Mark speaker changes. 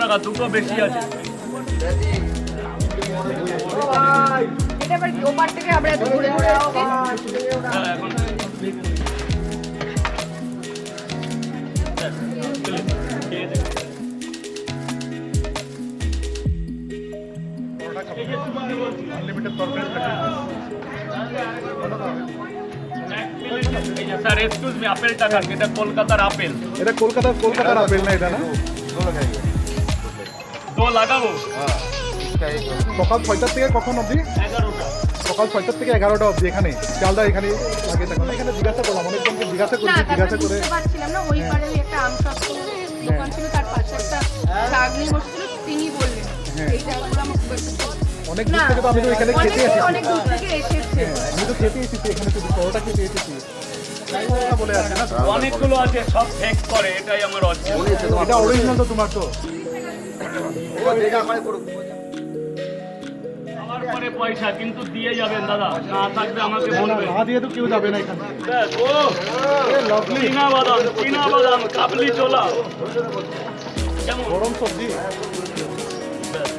Speaker 1: টাকা দুটো বেশি আছে।
Speaker 2: এটা আবার ওপার থেকে আমরা এত ঘুরে ঘুরে আসছি।
Speaker 1: স্যার এক্সকিউজ মি, আপেলটা কাট, এটা কলকাতার আপেল।
Speaker 3: এটা কলকাতার আপেল না এটা না?
Speaker 1: তো লাগাবো
Speaker 3: সকাল 6টা থেকে কখন অবধি?
Speaker 1: 11টা।
Speaker 3: সকাল 6টা থেকে 11টা অবধি এখানে চালটা এখানে লাগে থাকবে। এখানে জিজ্ঞাসা করলাম, অনেকজনকে জিজ্ঞাসা করেছি, জিজ্ঞাসা করে
Speaker 2: বুঝতে পারছিলাম না, ওই পারে ওই একটা আমসত্ত্ব দোকান ছিল, তার পাশে একটা চাগনি বসেছিল, তিনি বললেন এই জায়গাগুলো আমার খুব একটা
Speaker 3: অনেক দূর থেকে তো আমি তো এখানে খেতে এসেছি।
Speaker 2: অনেক দূর থেকে এসেছে।
Speaker 3: আমি তো খেতে এসেছি এখানে, শুধু পরোটা খেতে এসেছি। বলে আছে না
Speaker 1: অনেকগুলো আছে, সব ফেক করে, এটাই আমার অরিজিনাল।
Speaker 3: এটা অরিজিনাল তো তোমার তো।
Speaker 1: আমার পরে পয়সা কিন্তু দিয়ে যাবেন দাদা, না থাকবে আমাকে বলবেন।
Speaker 3: না দিয়ে তো কেউ যাবে না এখানে।
Speaker 1: ব্যাস, ও
Speaker 3: লাভলি
Speaker 1: চীনা বাদাম কাবলি ছোলা কেমন
Speaker 3: গরম সবজি।
Speaker 1: ব্যাস।